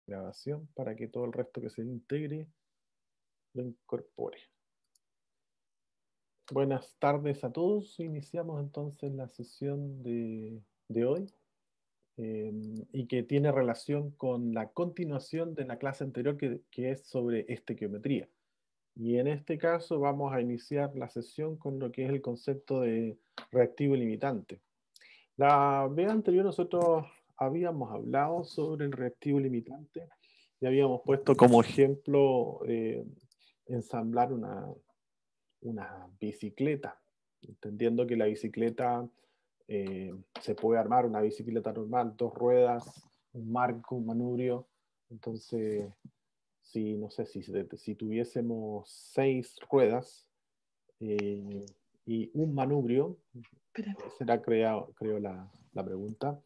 grabación para que todo el resto que se integre lo incorpore. Buenas tardes a todos. Iniciamos entonces la sesión de hoy y que tiene relación con la continuación de la clase anterior que es sobre estequiometría. Y en este caso vamos a iniciar la sesión con lo que es el concepto de reactivo limitante. La vez anterior nosotros habíamos hablado sobre el reactivo limitante y habíamos puesto como ejemplo ensamblar una bicicleta, entendiendo que la bicicleta se puede armar una bicicleta normal, 2 ruedas, un marco, un manubrio. Entonces, si no sé, si tuviésemos 6 ruedas y un manubrio, será creo la pregunta,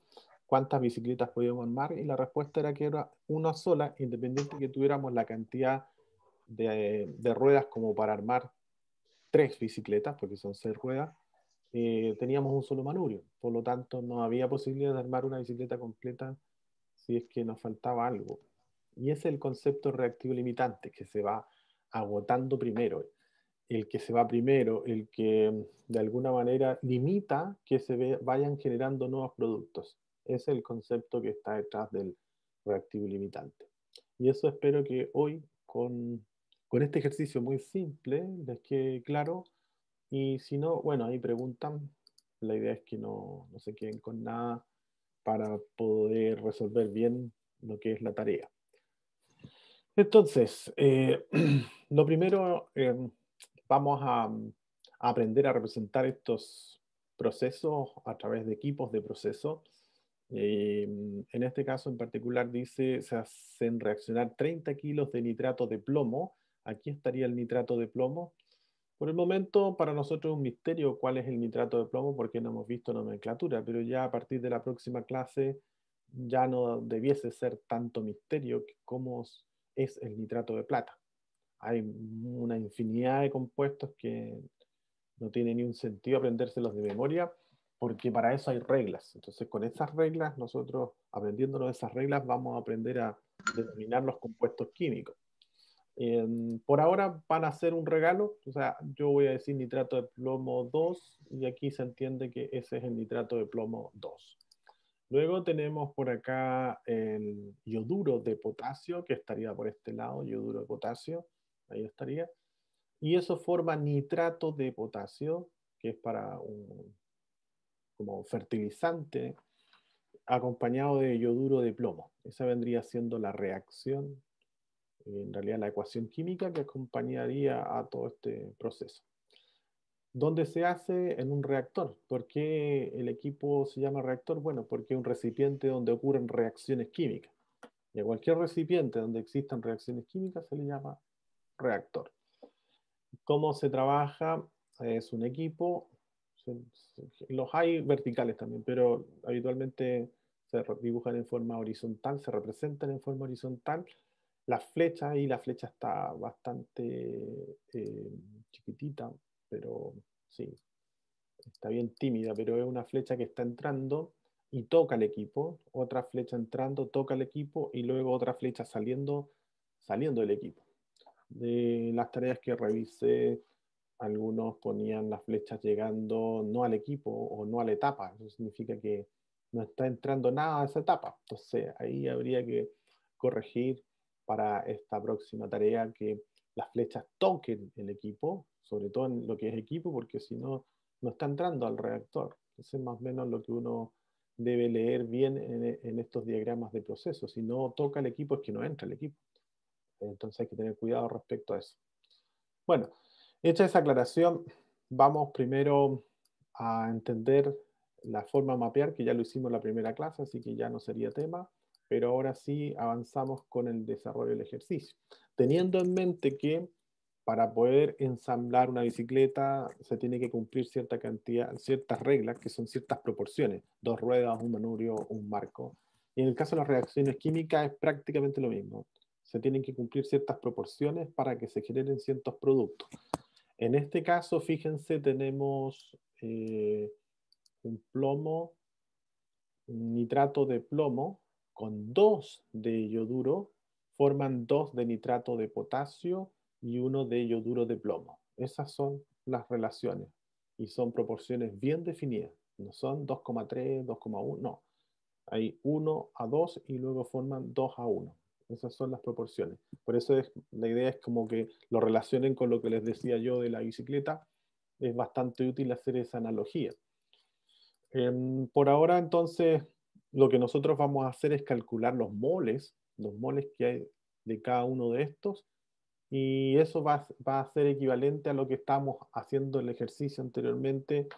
¿cuántas bicicletas podíamos armar? Y la respuesta era que era una sola, independiente que tuviéramos la cantidad de ruedas como para armar 3 bicicletas, porque son 6 ruedas, teníamos un solo manubrio. Por lo tanto, no había posibilidad de armar una bicicleta completa si es que nos faltaba algo. Y ese es el concepto reactivo limitante, que se va agotando primero. El que se va primero, el que de alguna manera limita que vayan generando nuevos productos. Ese es el concepto que está detrás del reactivo limitante. Y eso espero que hoy, con este ejercicio muy simple, les quede claro. Y si no, bueno, ahí preguntan. La idea es que no se queden con nada para poder resolver bien lo que es la tarea. Entonces, lo primero, vamos a aprender a representar estos procesos a través de equipos de proceso. En este caso en particular dice, se hacen reaccionar 30 kilos de nitrato de plomo. Aquí estaría el nitrato de plomo. Por el momento, para nosotros es un misterio cuál es el nitrato de plomo porque no hemos visto nomenclatura, pero ya a partir de la próxima clase ya no debiese ser tanto misterio como es el nitrato de plata. Hay una infinidad de compuestos que no tiene ni un sentido aprendérselos de memoria, porque para eso hay reglas. Entonces, con esas reglas, nosotros, aprendiéndonos esas reglas, vamos a aprender a determinar los compuestos químicos. Por ahora van a ser un regalo, o sea, yo voy a decir nitrato de plomo 2 y aquí se entiende que ese es el nitrato de plomo 2. Luego tenemos por acá el yoduro de potasio, que estaría por este lado, yoduro de potasio, ahí estaría. Y eso forma nitrato de potasio, que es para como fertilizante, acompañado de yoduro de plomo. Esa vendría siendo la reacción, en realidad la ecuación química que acompañaría a todo este proceso. ¿Dónde se hace? En un reactor. ¿Por qué el equipo se llama reactor? Bueno, porque es un recipiente donde ocurren reacciones químicas. Y a cualquier recipiente donde existan reacciones químicas se le llama reactor. ¿Cómo se trabaja? Es un equipo. Los hay verticales también, pero habitualmente se dibujan en forma horizontal, se representan en forma horizontal. Las flechas, y la flecha está bastante chiquitita, pero sí, está bien tímida, pero es una flecha que está entrando y toca el equipo, otra flecha entrando, toca el equipo y luego otra flecha saliendo del equipo. De las tareas que revisé, algunos ponían las flechas llegando no al equipo o no a la etapa. Eso significa que no está entrando nada a esa etapa. Entonces ahí habría que corregir para esta próxima tarea que las flechas toquen el equipo, sobre todo en lo que es equipo, porque si no, no está entrando al reactor. Eso es más o menos lo que uno debe leer bien en estos diagramas de proceso. Si no toca el equipo es que no entra el equipo. Entonces hay que tener cuidado respecto a eso. Bueno, hecha esa aclaración, vamos primero a entender la forma de mapear, que ya lo hicimos en la primera clase, así que ya no sería tema, pero ahora sí avanzamos con el desarrollo del ejercicio. Teniendo en mente que para poder ensamblar una bicicleta se tiene que cumplir cierta cantidad, ciertas reglas, que son ciertas proporciones, 2 ruedas, un manubrio, un marco. Y en el caso de las reacciones químicas es prácticamente lo mismo. Se tienen que cumplir ciertas proporciones para que se generen ciertos productos. En este caso, fíjense, tenemos un plomo, un nitrato de plomo con 2 de yoduro forman 2 de nitrato de potasio y 1 de yoduro de plomo. Esas son las relaciones y son proporciones bien definidas. No son 2,3, 2,1, no. Hay 1 a 2 y luego forman 2 a 1. Esas son las proporciones. Por eso la idea es como que lo relacionen con lo que les decía yo de la bicicleta. Es bastante útil hacer esa analogía. Por ahora, entonces, lo que nosotros vamos a hacer es calcular los moles que hay de cada uno de estos, y eso va a ser equivalente a lo que estamos haciendo el ejercicio anteriormente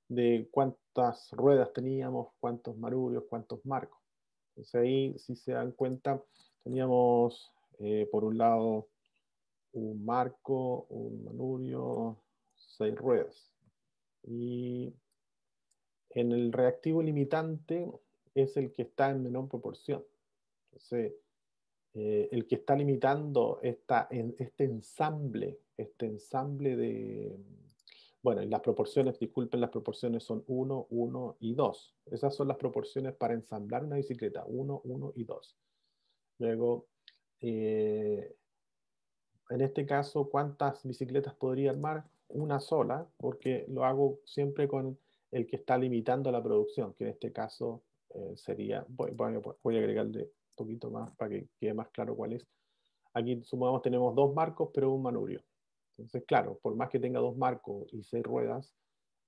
de cuántas ruedas teníamos, cuántos marubrios, cuántos marcos. Entonces ahí, si se dan cuenta, teníamos por un lado un marco, un manubrio, 6 ruedas. Y en el reactivo limitante es el que está en menor proporción. Entonces, el que está limitando este ensamble de... Bueno, y las proporciones, disculpen, las proporciones son 1, 1 y 2. Esas son las proporciones para ensamblar una bicicleta, 1, 1 y 2. Luego, eh, en este caso, ¿cuántas bicicletas podría armar? Una sola, porque lo hago siempre con el que está limitando la producción, que en este caso sería, voy a agregarle un poquito más para que quede más claro cuál es. Aquí sumamos, tenemos 2 marcos, pero un manubrio. Entonces, claro, por más que tenga 2 marcos y 6 ruedas,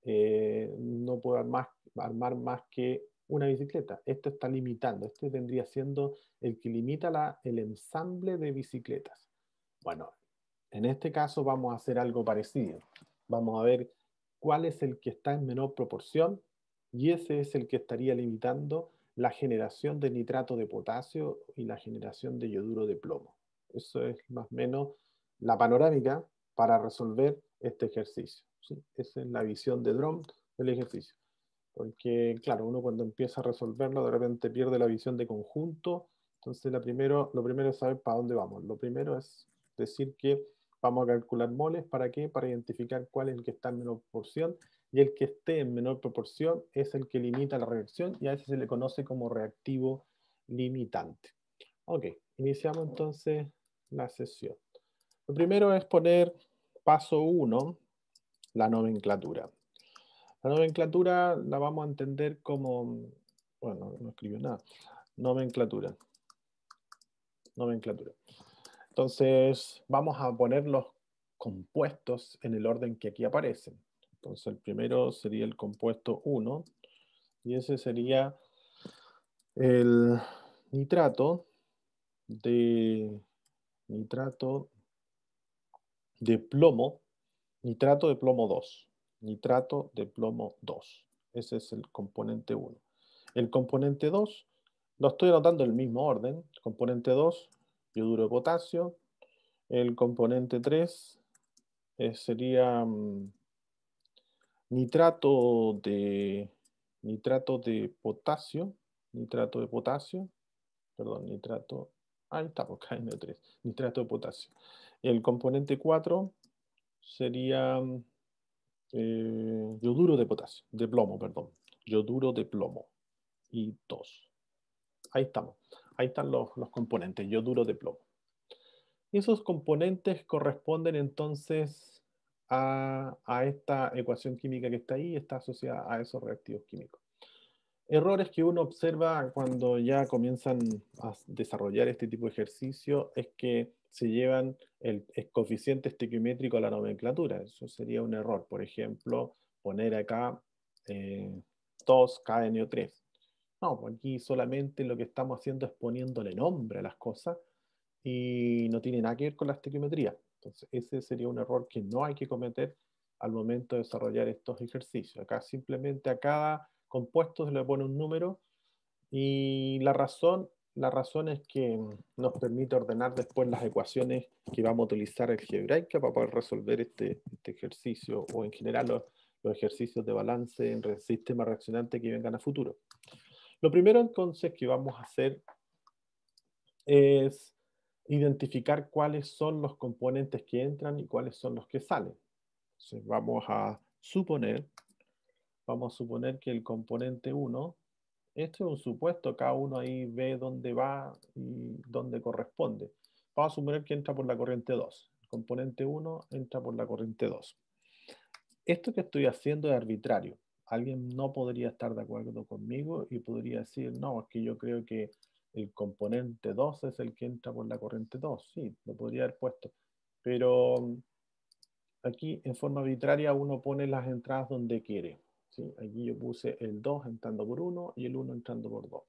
no puedo armar más que una bicicleta. Esto está limitando, este vendría siendo el que limita el ensamble de bicicletas. Bueno, en este caso vamos a hacer algo parecido. Vamos a ver cuál es el que está en menor proporción, y ese es el que estaría limitando la generación de nitrato de potasio y la generación de yoduro de plomo. Eso es más o menos la panorámica para resolver este ejercicio, ¿sí? Esa es la visión de Drom del ejercicio. Porque, claro, uno cuando empieza a resolverlo de repente pierde la visión de conjunto. Entonces lo primero es saber para dónde vamos. Lo primero es decir que vamos a calcular moles. ¿Para qué? Para identificar cuál es el que está en menor proporción, y el que esté en menor proporción es el que limita la reacción, y a ese se le conoce como reactivo limitante. Ok, iniciamos entonces la sesión. Lo primero es poner paso 1, la nomenclatura. La nomenclatura la vamos a entender como, bueno, no escribió nada, nomenclatura. Nomenclatura. Entonces, vamos a poner los compuestos en el orden que aquí aparecen. Entonces, el primero sería el compuesto 1, y ese sería el nitrato de, nitrato de plomo, nitrato de plomo 2. Nitrato de plomo 2. Ese es el componente 1. El componente 2, lo estoy anotando en el mismo orden. Componente 2, yoduro de potasio. El componente 3 sería nitrato de potasio. Nitrato de potasio. Perdón, nitrato. Ahí está, porque hay NO3. Nitrato de potasio. El componente 4 sería yoduro de potasio, de plomo, perdón. Yoduro de plomo. Y 2. Ahí estamos. Ahí están los componentes, yoduro de plomo. Y esos componentes corresponden entonces a esta ecuación química que está ahí, está asociada a esos reactivos químicos. Errores que uno observa cuando ya comienzan a desarrollar este tipo de ejercicio es que se llevan el coeficiente estequiométrico a la nomenclatura. Eso sería un error. Por ejemplo, poner acá 2KNO3. No, pues aquí solamente lo que estamos haciendo es poniéndole nombre a las cosas y no tiene nada que ver con la estequiometría. Entonces, ese sería un error que no hay que cometer al momento de desarrollar estos ejercicios. Acá simplemente a cada compuesto se le pone un número, y la razón es que nos permite ordenar después las ecuaciones que vamos a utilizar algebraica para poder resolver este ejercicio, o en general los ejercicios de balance en el sistema reaccionante que vengan a futuro. Lo primero entonces que vamos a hacer es identificar cuáles son los componentes que entran y cuáles son los que salen. Entonces vamos a suponer que el componente 1 Esto es un supuesto, cada uno ahí ve dónde va y dónde corresponde. Vamos a suponer que entra por la corriente 2. El componente 1 entra por la corriente 2. Esto que estoy haciendo es arbitrario. Alguien no podría estar de acuerdo conmigo y podría decir, no, es que yo creo que el componente 2 es el que entra por la corriente 2. Sí, lo podría haber puesto. Pero aquí en forma arbitraria uno pone las entradas donde quiere. ¿Sí? Aquí yo puse el 2 entrando por 1 y el 1 entrando por 2.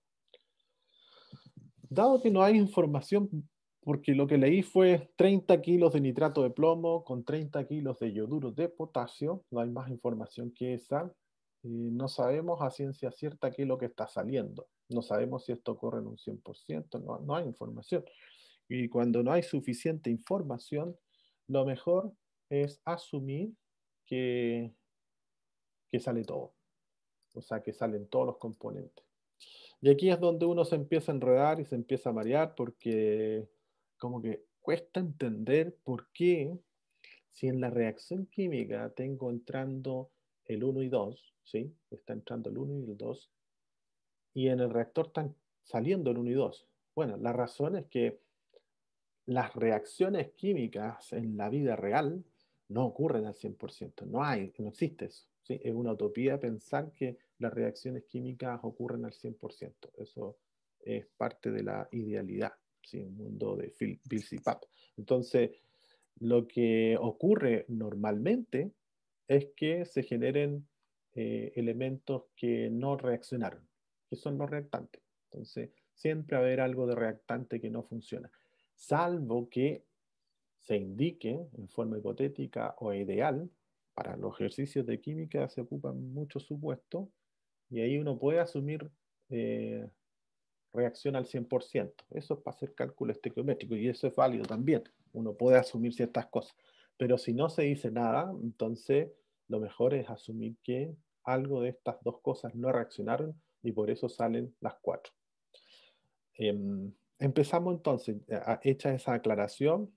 Dado que no hay información, porque lo que leí fue 30 kilos de nitrato de plomo con 30 kilos de yoduro de potasio, no hay más información que esa. No sabemos a ciencia cierta qué es lo que está saliendo. No sabemos si esto ocurre en un 100%, no, no hay información. Y cuando no hay suficiente información, lo mejor es asumir que, que sale todo, o sea, que salen todos los componentes. Y aquí es donde uno se empieza a enredar y se empieza a marear porque como que cuesta entender por qué si en la reacción química tengo entrando el uno y 2, ¿sí? Está entrando el uno y el 2, y en el reactor están saliendo el uno y 2. Bueno, la razón es que las reacciones químicas en la vida real no ocurren al 100%, no existe eso. ¿Sí? Es una utopía pensar que las reacciones químicas ocurren al 100%. Eso es parte de la idealidad, ¿sí? Un mundo de Bill Pap. Entonces, lo que ocurre normalmente es que se generen elementos que no reaccionaron, que son los reactantes. Entonces, siempre va a haber algo de reactante que no funciona, salvo que se indique en forma hipotética o ideal. Para los ejercicios de química se ocupan muchos supuestos y ahí uno puede asumir eh, reacción al 100%. Eso es para hacer cálculo estequiométrico y eso es válido también. Uno puede asumir ciertas cosas. Pero si no se dice nada, entonces lo mejor es asumir que algo de estas dos cosas no reaccionaron y por eso salen las cuatro. Empezamos entonces, hecha esa aclaración,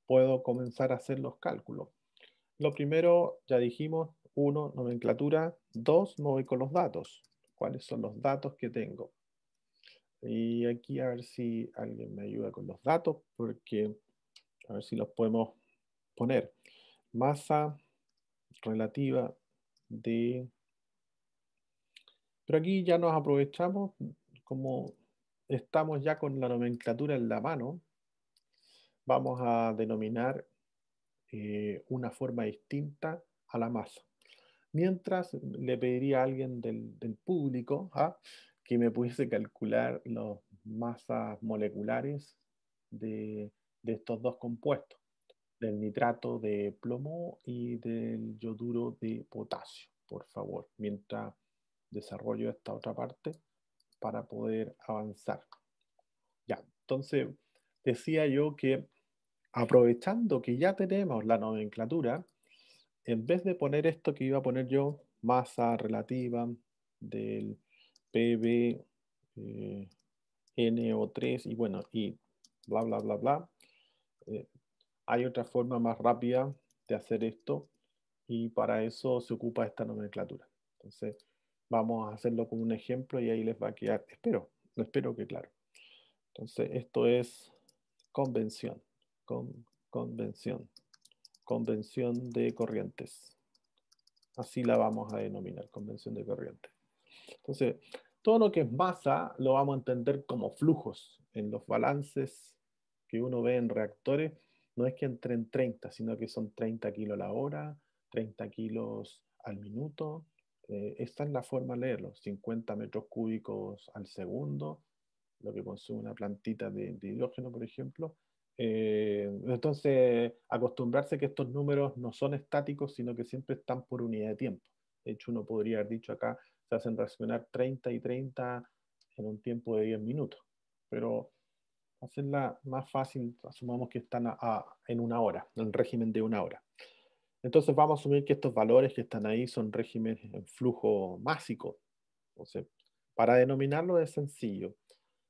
puedo comenzar a hacer los cálculos. Lo primero, ya dijimos, uno, nomenclatura, dos, me voy con los datos. ¿Cuáles son los datos que tengo? Y aquí a ver si alguien me ayuda con los datos, porque a ver si los podemos poner. Masa relativa de... Pero aquí ya nos aprovechamos, como estamos ya con la nomenclatura en la mano, vamos a denominar una forma distinta a la masa. Mientras le pediría a alguien del público que me pudiese calcular las masas moleculares de, de estos dos compuestos, del nitrato de plomo y del yoduro de potasio, por favor, mientras desarrollo esta otra parte para poder avanzar. Ya, entonces decía yo que aprovechando que ya tenemos la nomenclatura, en vez de poner esto que iba a poner yo, masa relativa del PB NO3 y bueno, y bla, bla, bla, bla, eh, hay otra forma más rápida de hacer esto y para eso se ocupa esta nomenclatura. Entonces, vamos a hacerlo con un ejemplo y ahí les va a quedar, espero que claro. Entonces, esto es convención, convención, convención de corrientes. Así la vamos a denominar, convención de corriente. Entonces, todo lo que es masa lo vamos a entender como flujos. En los balances que uno ve en reactores, no es que entren 30, sino que son 30 kilos a la hora, 30 kilos al minuto. Esta es la forma de leerlo, 50 metros cúbicos al segundo, lo que consume una plantita de hidrógeno, por ejemplo. Entonces, acostumbrarse que estos números no son estáticos, sino que siempre están por unidad de tiempo. De hecho, uno podría haber dicho acá, se hacen reaccionar 30 y 30 en un tiempo de 10 minutos. Pero hacerla más fácil, asumamos que están en una hora, en régimen de una hora. Entonces vamos a asumir que estos valores que están ahí son regímenes en flujo másico. Entonces, para denominarlo es sencillo.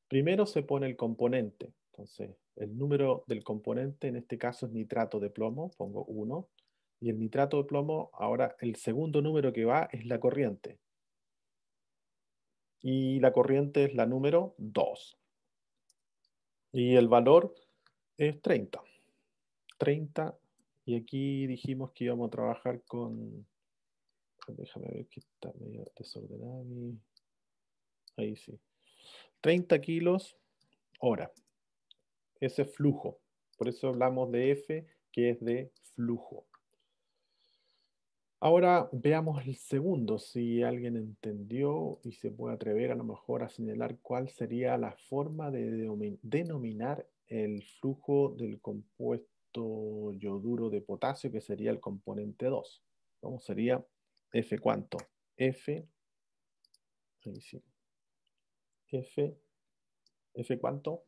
Primero se pone el componente. Entonces, el número del componente en este caso es nitrato de plomo, pongo 1. Y el nitrato de plomo, ahora el segundo número que va es la corriente. y la corriente es la número 2. Y el valor es 30. 30, y aquí dijimos que íbamos a trabajar con, déjame ver que está medio desordenado. Ahí sí. 30 kilos hora. Ese es flujo. Por eso hablamos de F, que es de flujo. Ahora veamos el segundo, si alguien entendió y se puede atrever a lo mejor a señalar cuál sería la forma de denominar el flujo del compuesto yoduro de potasio, que sería el componente 2. ¿Cómo sería? F cuánto? F, ahí sí. F cuánto?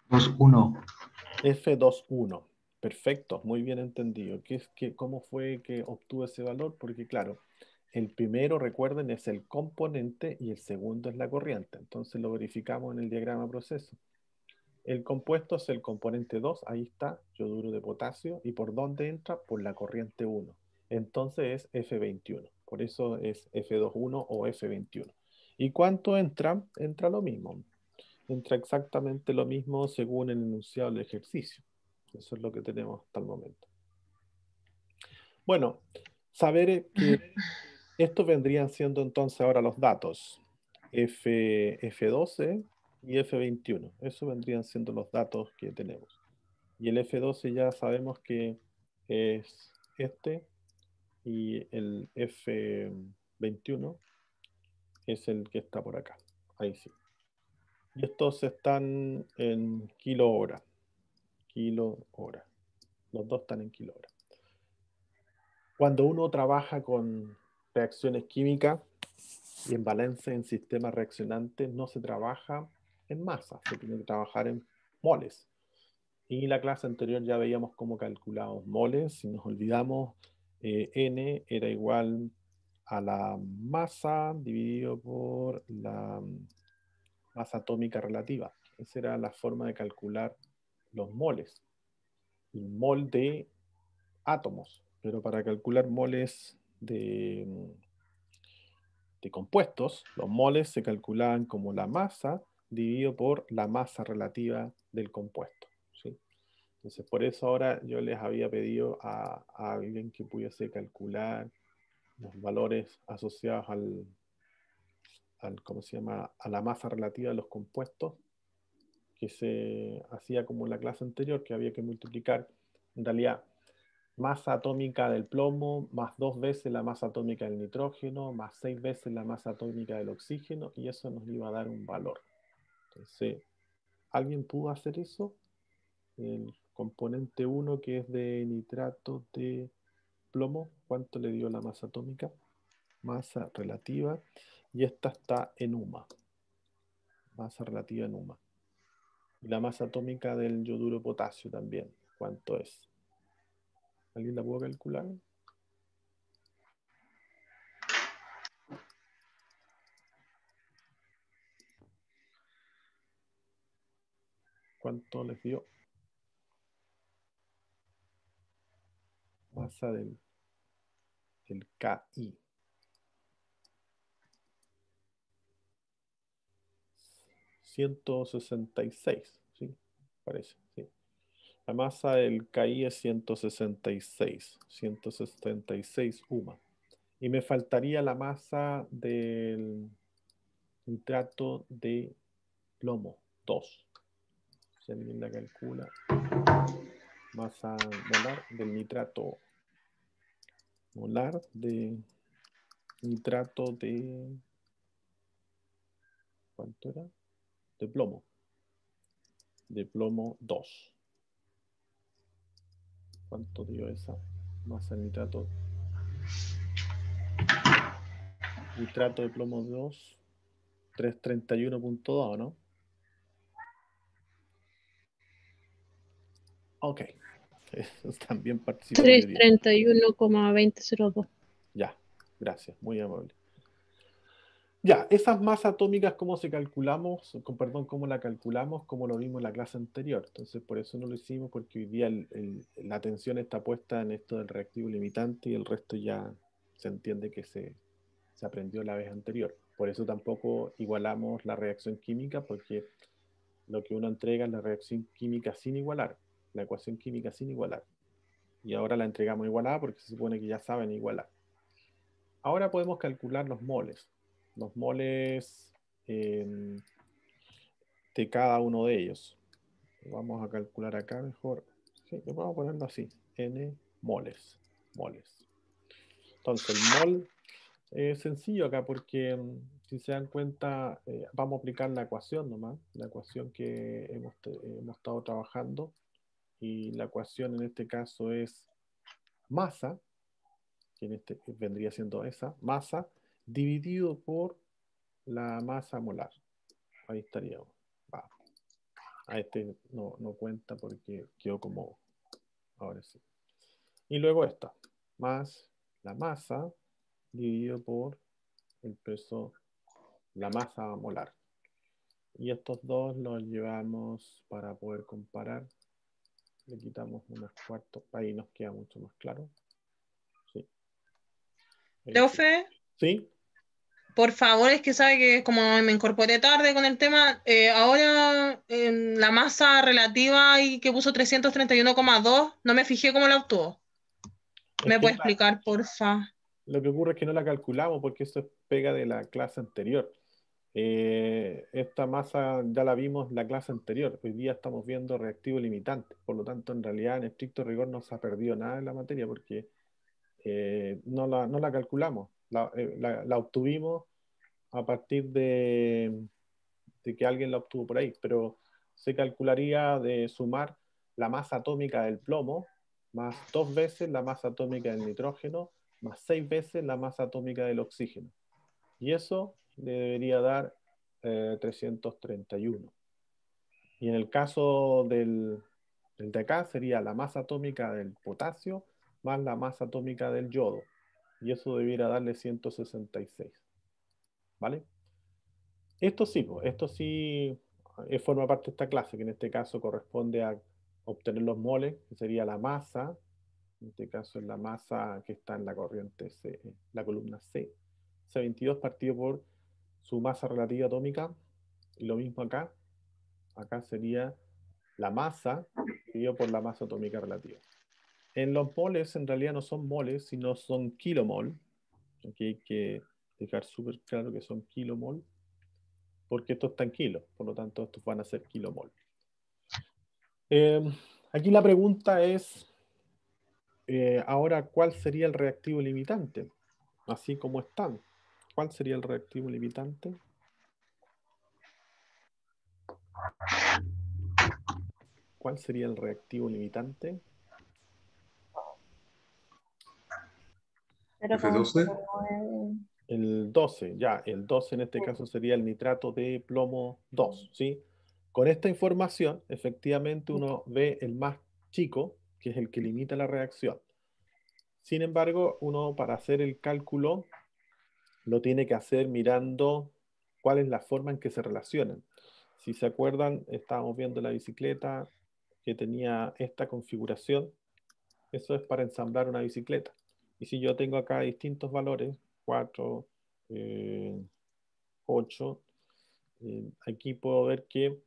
2-1. F21. Perfecto, muy bien entendido. ¿Cómo fue que obtuvo ese valor? Porque claro, el primero, recuerden, es el componente y el segundo es la corriente. Entonces lo verificamos en el diagrama proceso. El compuesto es el componente 2, ahí está, yoduro de potasio. ¿Y por dónde entra? Por la corriente 1. Entonces es F21. Por eso es F21 o F21. ¿Y cuánto entra? Entra lo mismo. Entra exactamente lo mismo según el enunciado del ejercicio. Eso es lo que tenemos hasta el momento. Bueno, saber que estos vendrían siendo entonces ahora los datos F12 y F21. Eso vendrían siendo los datos que tenemos. Y el F12 ya sabemos que es este, y el F21 es el que está por acá. Ahí sí. Y estos están en kilo hora. Kilo hora. Los dos están en kilo hora. Cuando uno trabaja con reacciones químicas y en balance en sistemas reaccionantes, no se trabaja en masa, se tiene que trabajar en moles. Y en la clase anterior ya veíamos cómo calculamos moles. Si nos olvidamos, N era igual a la masa dividido por la masa atómica relativa. Esa era la forma de calcular los moles. El mol de átomos, pero para calcular moles de compuestos, los moles se calculaban como la masa dividido por la masa relativa del compuesto. ¿Sí? Entonces, por eso ahora yo les había pedido a alguien que pudiese calcular los valores asociados ¿cómo se llama? A la masa relativa de los compuestos, que se hacía como en la clase anterior, que había que multiplicar, en realidad, masa atómica del plomo, más 2 veces la masa atómica del nitrógeno, más 6 veces la masa atómica del oxígeno, y eso nos iba a dar un valor. Entonces, ¿alguien pudo hacer eso? El componente 1, que es de nitrato de plomo, ¿cuánto le dio la masa atómica? Masa relativa, y esta está en UMA. Masa relativa en UMA. Y la masa atómica del yoduro de potasio también, ¿cuánto es? ¿Alguien la puede calcular? ¿Cuánto les dio? Masa del KI. 166, ¿sí? Parece, sí. La masa del KI es 166 UMA. Y me faltaría la masa del nitrato de plomo, 2. Si alguien la calcula. Masa molar del nitrato. Molar de nitrato de... ¿Cuánto era? De plomo. De plomo 2. ¿Cuánto dio esa masa de nitrato? Nitrato de plomo 2. 331.2, ¿no? Ok. También participan hoy día. 331,2002. Ya, gracias, muy amable. Ya, esas masas atómicas, ¿cómo se calculamos? Perdón, ¿cómo la calculamos? Como lo vimos en la clase anterior. Entonces, por eso no lo hicimos, porque hoy día la atención está puesta en esto del reactivo limitante y el resto ya se entiende que se aprendió la vez anterior. Por eso tampoco igualamos la reacción química, porque lo que uno entrega es la reacción química sin igualar, la ecuación química sin igualar. Y ahora la entregamos igualada porque se supone que ya saben igualar. Ahora podemos calcular los moles. Los moles de cada uno de ellos. Vamos a calcular acá mejor. Sí, vamos a ponerlo así. N moles. Moles. Entonces, el mol es sencillo acá porque si se dan cuenta, vamos a aplicar la ecuación nomás, la ecuación que hemos estado trabajando. Y la ecuación en este caso es masa, que en este vendría siendo esa, masa, dividido por la masa molar. Ahí estaríamos. Va. A este no cuenta porque quedó como ahora sí. Y luego esta, más la masa dividido por el peso, la masa molar. Y estos dos los llevamos para poder comparar. Le quitamos unos cuartos, ahí nos queda mucho más claro. Sí. Sí. Profe, ¿Sí? por favor, es que sabe que como me incorporé tarde con el tema, ahora en la masa relativa y que puso 331,2, no me fijé cómo la obtuvo. Es ¿Me que puede explicar, porfa? lo que ocurre es que no la calculamos porque eso es pega de la clase anterior. Esta masa ya la vimos en la clase anterior. Hoy día estamos viendo reactivo limitante. Por lo tanto, en realidad, en estricto rigor, no se ha perdido nada en la materia porque no la calculamos. La obtuvimos a partir de que alguien la obtuvo por ahí, pero se calcularía de sumar la masa atómica del plomo más 2 veces la masa atómica del nitrógeno más 6 veces la masa atómica del oxígeno. Y eso le debería dar 331. Y en el caso del de acá sería la masa atómica del potasio más la masa atómica del yodo. Y eso debiera darle 166. ¿Vale? Esto sí forma parte de esta clase, que en este caso corresponde a obtener los moles, que sería la masa, en este caso es la masa que está en la corriente C, la columna C, C22 partido por su masa relativa atómica, y lo mismo acá sería la masa dividido por la masa atómica relativa. En los moles en realidad no son moles, sino son kilomol. Aquí hay que dejar súper claro que son kilomol porque esto está en kilos, por lo tanto estos van a ser kilomol. Eh, Aquí la pregunta es, ahora, ¿cuál sería el reactivo limitante? Así como están. ¿Cuál sería el reactivo limitante? ¿Cuál sería el reactivo limitante? Pero como F12. El 12, ya, el 12 en este caso sería el nitrato de plomo 2, ¿sí? Con esta información, efectivamente uno ve el más chico, que es el que limita la reacción. Sin embargo, uno para hacer el cálculo lo tiene que hacer mirando cuál es la forma en que se relacionan. Si se acuerdan, estábamos viendo la bicicleta que tenía esta configuración. Eso es para ensamblar una bicicleta. Y si yo tengo acá distintos valores, 4, 8, aquí puedo ver que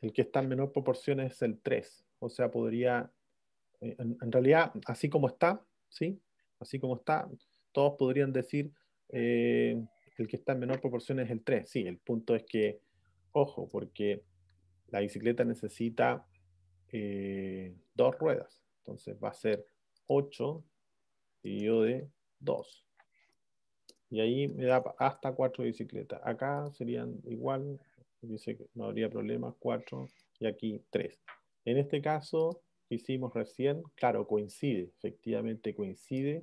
el que está en menor proporción es el 3. O sea, podría, en realidad, así como está, ¿sí? Así como está, todos podrían decir eh, el que está en menor proporción es el 3. Sí, el punto es que, ojo, porque la bicicleta necesita 2 ruedas. Entonces va a ser 8 dividido de 2. Y ahí me da hasta 4 bicicletas. Acá serían igual, dice que no habría problemas, 4 y aquí 3. En este caso que hicimos recién, claro, coincide, efectivamente coincide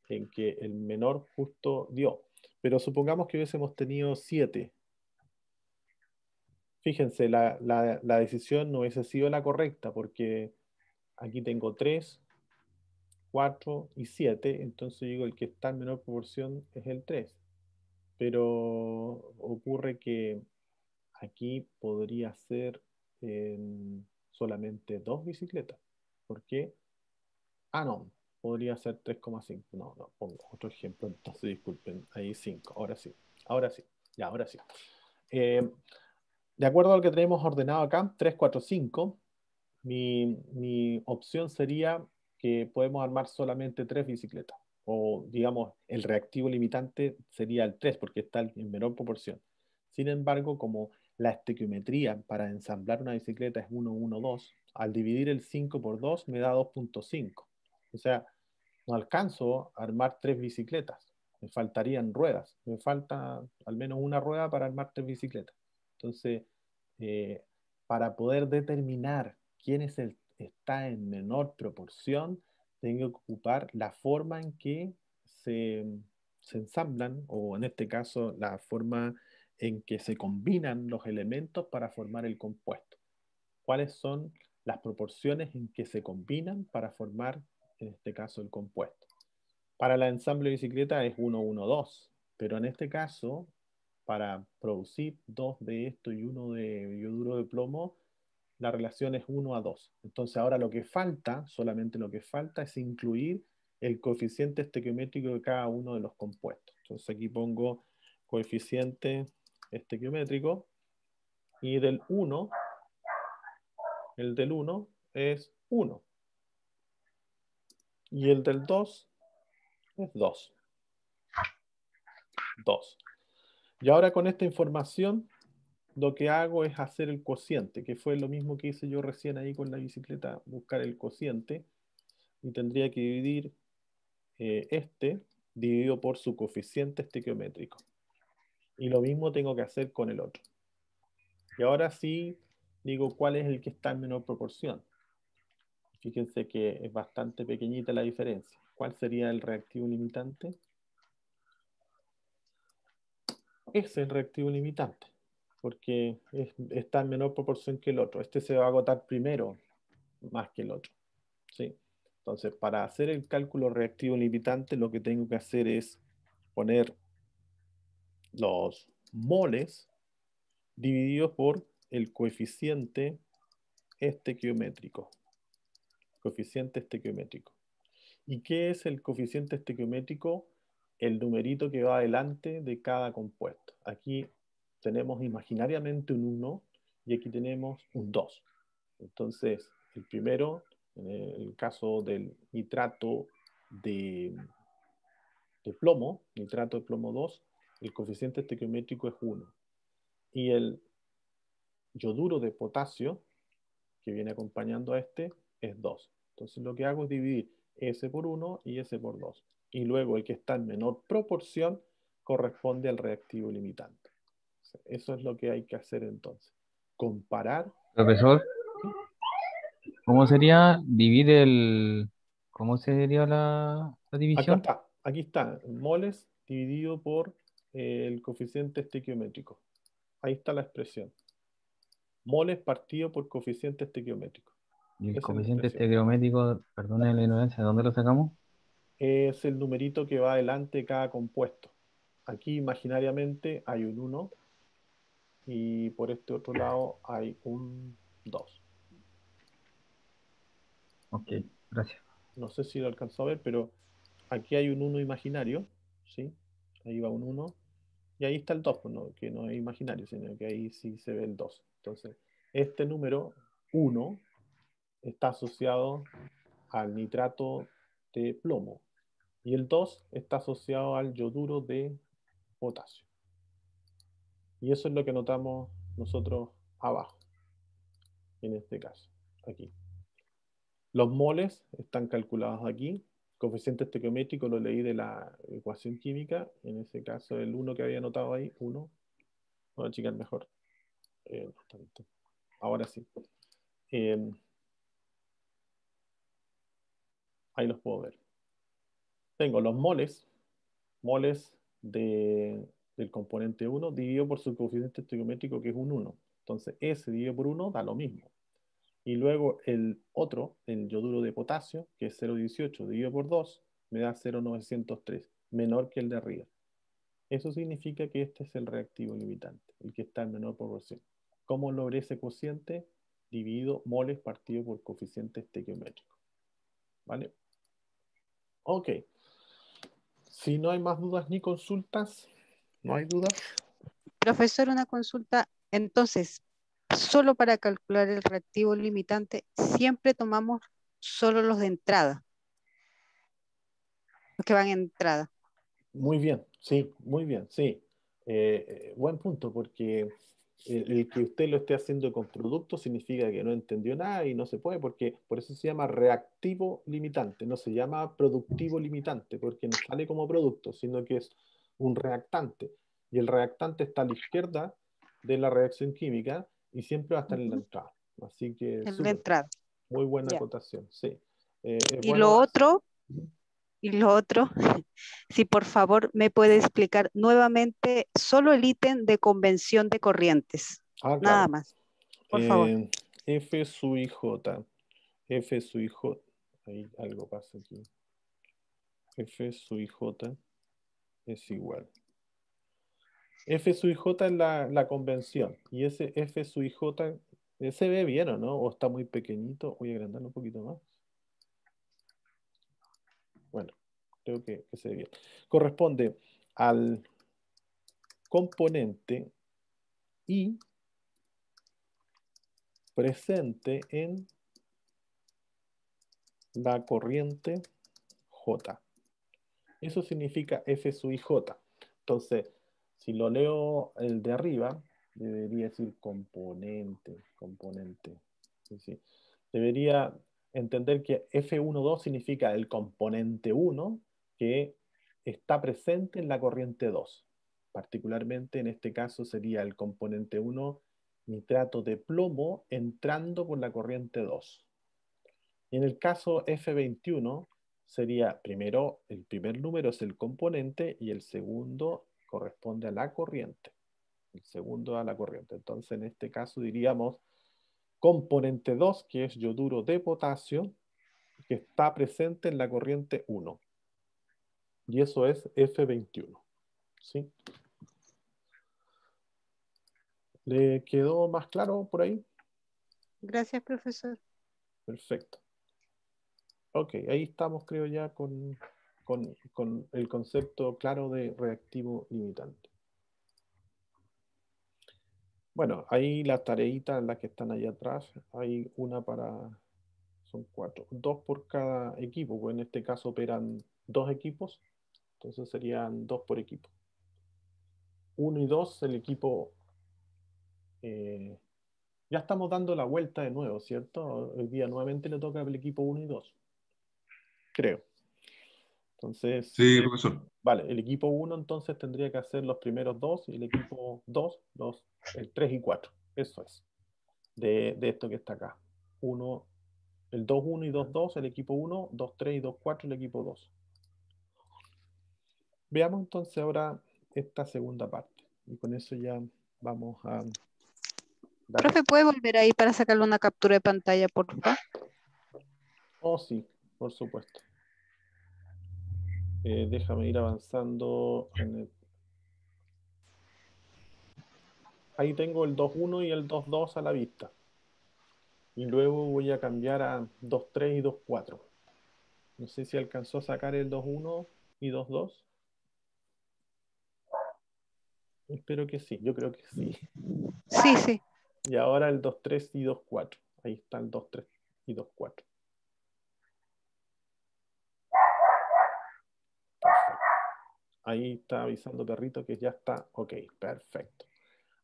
en que el menor justo dio. Pero supongamos que hubiésemos tenido 7. Fíjense, la decisión no hubiese sido la correcta porque aquí tengo 3, 4 y 7. Entonces digo el que está en menor proporción es el 3. Pero ocurre que aquí podría ser solamente 2 bicicletas. ¿Por qué? Ah, no. podría ser 3,5. No, no, pongo otro ejemplo, entonces disculpen, ahí 5, ahora sí, ahora sí, ya, ahora sí. De acuerdo a lo que tenemos ordenado acá, 3, 4, 5, mi opción sería que podemos armar solamente 3 bicicletas. O digamos, el reactivo limitante sería el 3 porque está en menor proporción. Sin embargo, como la estequiometría para ensamblar una bicicleta es 1, 1, 2, al dividir el 5 por 2 me da 2,5. O sea, no alcanzo a armar 3 bicicletas. Me faltarían ruedas. Me falta al menos una rueda para armar 3 bicicletas. Entonces, eh, para poder determinar quién es está en menor proporción, tengo que ocupar la forma en que se, se ensamblan, o en este caso, la forma en que se combinan los elementos para formar el compuesto. ¿Cuáles son las proporciones en que se combinan para formar, en este caso, el compuesto? Para el ensamble de bicicleta es 1, 1, 2, pero en este caso, para producir 2 de esto y 1 de yoduro de plomo, la relación es 1 a 2. Entonces ahora lo que falta, solamente lo que falta, es incluir el coeficiente estequiométrico de cada uno de los compuestos. Entonces aquí pongo coeficiente estequiométrico y del 1, el del 1 es 1 y el del 2 es 2. 2. Y ahora con esta información lo que hago es hacer el cociente, que fue lo mismo que hice yo recién ahí con la bicicleta, buscar el cociente, y tendría que dividir este dividido por su coeficiente estequiométrico. Y lo mismo tengo que hacer con el otro. Y ahora sí digo cuál es el que está en menor proporción. Fíjense que es bastante pequeñita la diferencia. ¿Cuál sería el reactivo limitante? Es el reactivo limitante, porque está en menor proporción que el otro. Este se va a agotar primero más que el otro. ¿Sí? Entonces, para hacer el cálculo reactivo limitante, lo que tengo que hacer es poner los moles divididos por el coeficiente estequiométrico. Coeficiente estequiométrico. ¿Y qué es el coeficiente estequiométrico? El numerito que va adelante de cada compuesto. Aquí tenemos imaginariamente un 1 y aquí tenemos un 2. Entonces, el primero, en el caso del nitrato de, nitrato de plomo 2, el coeficiente estequiométrico es 1. Y el yoduro de potasio, que viene acompañando a este, es 2. Entonces lo que hago es dividir S por 1 y S por 2. Y luego el que está en menor proporción corresponde al reactivo limitante. Eso es lo que hay que hacer entonces. Comparar. Profesor, ¿cómo sería divide el... ¿Cómo sería la división? Aquí está, moles dividido por el coeficiente estequiométrico. Ahí está la expresión. Moles partido por coeficiente estequiométrico. Y el Esa es la coeficiente expresión. estequiométrico, perdone la ignorancia, ¿de dónde lo sacamos? Es el numerito que va adelante de cada compuesto. Aquí imaginariamente hay un 1 y por este otro lado hay un 2. Ok, gracias. No sé si lo alcanzó a ver, pero aquí hay un 1 imaginario, ¿sí? Ahí va un 1 y ahí está el 2, pues no, que no es imaginario, sino que ahí sí se ve el 2. Entonces, este número 1 está asociado al nitrato de plomo y el 2 está asociado al yoduro de potasio. Y eso es lo que notamos nosotros abajo, en este caso, aquí. Los moles están calculados aquí. Coeficiente estequiométrico lo leí de la ecuación química. En ese caso, el 1 que había anotado ahí, 1. Voy a achicar mejor. No tanto. Ahora sí. Eh, ahí los puedo ver. Tengo los moles del componente 1 dividido por su coeficiente estequiométrico, que es un 1. Entonces, S dividido por 1 da lo mismo. Y luego el otro, el yoduro de potasio, que es 0,18 dividido por 2, me da 0,903, menor que el de arriba. Eso significa que este es el reactivo limitante, el que está en menor proporción. ¿Cómo logré ese cociente? Dividido moles partido por coeficiente estequiométrico. ¿Vale? Ok. Si no hay más dudas ni consultas, ¿no hay dudas? Profesor, una consulta. Entonces, solo para calcular el reactivo limitante, siempre tomamos solo los de entrada, los que van en entrada. Muy bien, sí, muy bien, sí. Buen punto, porque el que usted lo esté haciendo con producto significa que no entendió nada y no se puede, porque por eso se llama reactivo limitante, no se llama productivo limitante, porque no sale como producto, sino que es un reactante. Y el reactante está a la izquierda de la reacción química y siempre va a estar en la entrada. Así que En la súper, entrada. muy buena Ya. acotación, sí. Y lo Bueno, otro, y lo otro, si por favor me puede explicar nuevamente solo el ítem de convención de corrientes. Nada claro. más, por favor. F sub i j. F sub i j. Ahí algo pasa aquí. F sub i j es igual. F sub i j es la convención. Y ese F sub i j se ve bien o no, o está muy pequeñito. Voy a agrandarlo un poquito más. Bueno, creo que se ve bien. Corresponde al componente I presente en la corriente J. Eso significa F sub ij. Entonces, si lo leo el de arriba, debería decir componente, componente. Sí, sí. Debería entender que F12 significa el componente 1 que está presente en la corriente 2. Particularmente en este caso sería el componente 1 nitrato de plomo entrando por la corriente 2. Y en el caso F21 sería primero, el primer número es el componente y el segundo corresponde a la corriente. El segundo a la corriente. Entonces en este caso diríamos componente 2, que es yoduro de potasio, que está presente en la corriente 1. Y eso es F21. ¿Sí? ¿Le quedó más claro por ahí? Gracias, profesor. Perfecto. Ok, ahí estamos, creo ya, con el concepto claro de reactivo limitante. Bueno, ahí las tareitas, las que están ahí atrás, hay una para, son 4, 2 por cada equipo, pues en este caso operan 2 equipos, entonces serían 2 por equipo. 1 y 2, el equipo, ya estamos dando la vuelta de nuevo, ¿cierto? Hoy día nuevamente le toca al equipo 1 y 2, creo. Entonces, Sí, profesor. vale, el equipo 1 entonces tendría que hacer los primeros 2 y el equipo 2, el 3 y 4. Eso es, de esto que está acá. 1, el 2-1 y 2-2, el equipo 1, 2-3 y 2-4, el equipo 2. Veamos entonces ahora esta segunda parte. Y con eso ya vamos a dar... Profe, ¿puede volver ahí para sacarle una captura de pantalla, por favor? Oh, sí, por supuesto. Déjame ir avanzando en el... Ahí tengo el 2-1 y el 2-2 a la vista. Y luego voy a cambiar a 2-3 y 2-4. No sé si alcanzó a sacar el 2-1 y 2-2. Espero que sí, yo creo que sí. Sí, sí. Y ahora el 2-3 y 2-4. Ahí está el 2-3 y 2-4. Perfecto. Ahí está avisando perrito que ya está. Ok, perfecto.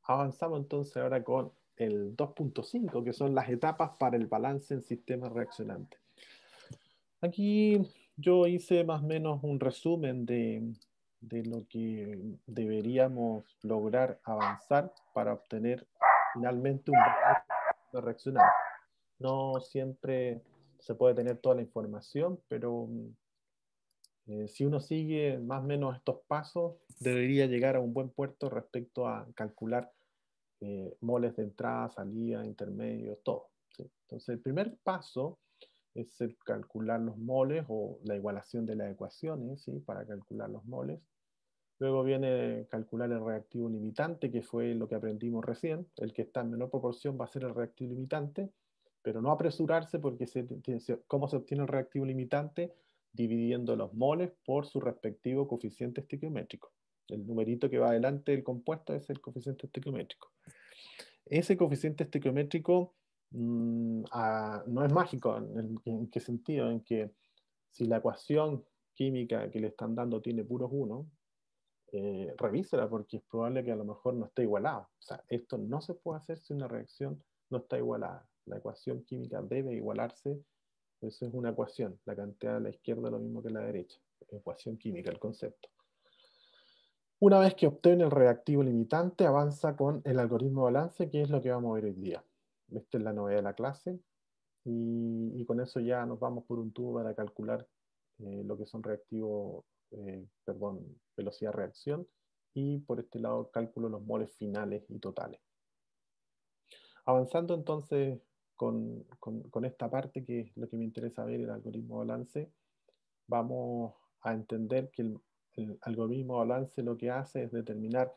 Avanzamos entonces ahora con el 2.5, que son las etapas para el balance en sistemas reaccionantes. Aquí yo hice más o menos un resumen de lo que deberíamos lograr avanzar para obtener finalmente un balance reaccionante. No siempre se puede tener toda la información, pero si uno sigue más o menos estos pasos, debería llegar a un buen puerto respecto a calcular moles de entrada, salida, intermedios, todo. ¿Sí? Entonces, el primer paso es el calcular los moles o la igualación de las ecuaciones, ¿sí? Para calcular los moles. Luego viene calcular el reactivo limitante, que fue lo que aprendimos recién. El que está en menor proporción va a ser el reactivo limitante, pero no apresurarse porque ¿cómo se obtiene el reactivo limitante? dividiendo los moles por su respectivo coeficiente estequiométrico. El numerito que va adelante del compuesto es el coeficiente estequiométrico. Ese coeficiente estequiométrico no es mágico. ¿En qué sentido? En que si la ecuación química que le están dando tiene puros 1, revísela, porque es probable que a lo mejor no esté igualada. O sea, esto no se puede hacer si una reacción no está igualada. La ecuación química debe igualarse. Eso es una ecuación. La cantidad de la izquierda es lo mismo que la derecha. Ecuación química, el concepto. Una vez que obtiene el reactivo limitante, avanza con el algoritmo de balance, que es lo que vamos a ver hoy día. Esta es la novedad de la clase. Y con eso ya nos vamos por un tubo para calcular lo que son reactivos, velocidad de reacción, y por este lado cálculo los moles finales y totales. Avanzando entonces con esta parte, que es lo que me interesa ver, el algoritmo de balance, vamos a entender que el algoritmo de balance lo que hace es determinar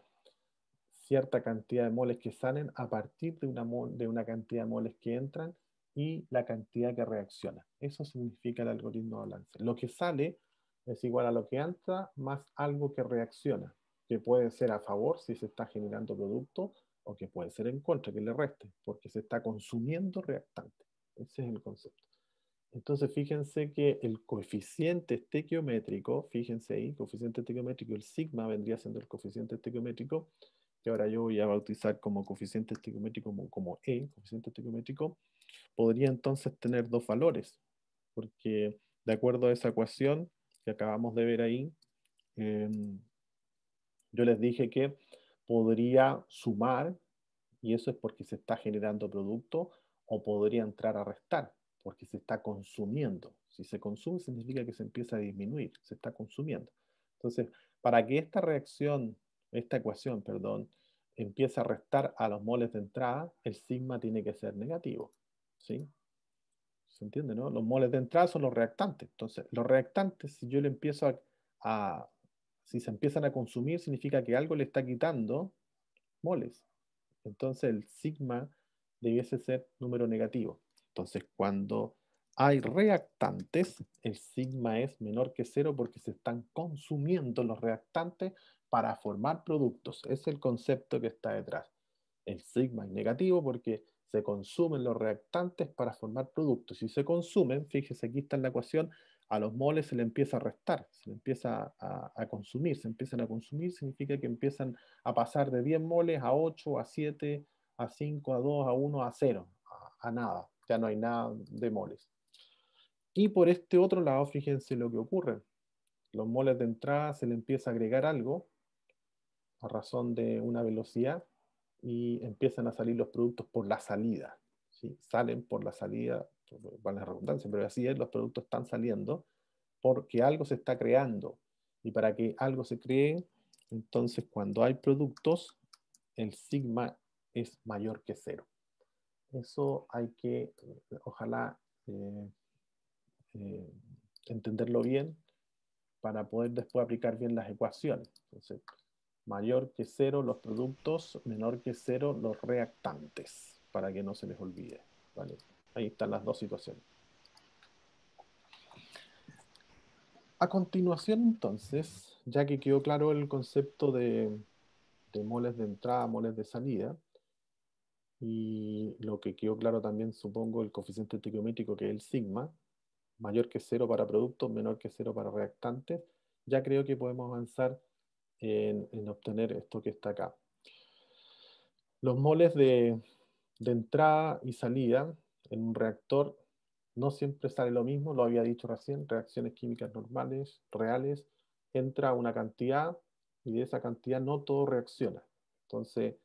cierta cantidad de moles que salen a partir de una cantidad de moles que entran y la cantidad que reacciona. Eso significa el algoritmo de balance. Lo que sale es igual a lo que entra más algo que reacciona, que puede ser a favor si se está generando producto, o que puede ser en contra, que le reste, porque se está consumiendo reactante. Ese es el concepto. Entonces, fíjense que el coeficiente estequiométrico, fíjense ahí, coeficiente estequiométrico, el sigma vendría siendo el coeficiente estequiométrico, que ahora yo voy a bautizar como coeficiente estequiométrico, como E, coeficiente estequiométrico, podría entonces tener dos valores, porque de acuerdo a esa ecuación que acabamos de ver ahí, yo les dije que podría sumar, y eso es porque se está generando producto, o podría entrar a restar, porque se está consumiendo. Si se consume, significa que se empieza a disminuir, se está consumiendo. Entonces, para que esta ecuación, empiece a restar a los moles de entrada, el sigma tiene que ser negativo. ¿Sí? ¿Se entiende, no? Los moles de entrada son los reactantes. Entonces, los reactantes, si yo le empiezo si se empiezan a consumir, significa que algo le está quitando moles. Entonces el sigma debiese ser número negativo. Entonces cuando hay reactantes, el sigma es menor que 0 porque se están consumiendo los reactantes para formar productos. Ese es el concepto que está detrás. El sigma es negativo porque se consumen los reactantes para formar productos. Si se consumen, fíjese, aquí está en la ecuación, a los moles se le empieza a restar, se le empieza a consumir, se empiezan a consumir, significa que empiezan a pasar de 10 moles a 8, a 7, a 5, a 2, a 1, a 0, a nada, ya no hay nada de moles. Y por este otro lado, fíjense lo que ocurre. Los moles de entrada se le empieza a agregar algo a razón de una velocidad y empiezan a salir los productos por la salida. ¿Sí? Salen por la salida, vale la redundancia, pero así es, los productos están saliendo porque algo se está creando. Y para que algo se cree, entonces cuando hay productos, el sigma es mayor que 0. Eso hay que, ojalá, entenderlo bien para poder después aplicar bien las ecuaciones. Entonces, mayor que 0 los productos, menor que 0 los reactantes, para que no se les olvide. ¿Vale? Ahí están las dos situaciones. A continuación, entonces, ya que quedó claro el concepto de moles de entrada, moles de salida, y lo que quedó claro también, supongo, el coeficiente estequiométrico, que es el sigma, mayor que 0 para productos, menor que 0 para reactantes, ya creo que podemos avanzar en obtener esto que está acá. Los moles de entrada y salida en un reactor no siempre sale lo mismo, lo había dicho recién, reacciones químicas normales, reales, entra una cantidad y de esa cantidad no todo reacciona. Entonces,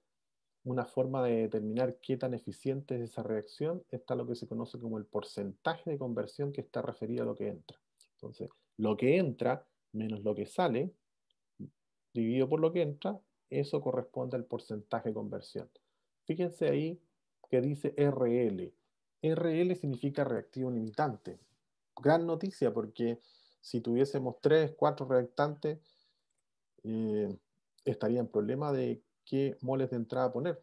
una forma de determinar qué tan eficiente es esa reacción está lo que se conoce como el porcentaje de conversión, que está referido a lo que entra. Entonces, lo que entra menos lo que sale, dividido por lo que entra, eso corresponde al porcentaje de conversión. Fíjense ahí que dice RL. RL significa reactivo limitante. Gran noticia, porque si tuviésemos 3, 4 reactantes, estaría en problema de qué moles de entrada poner.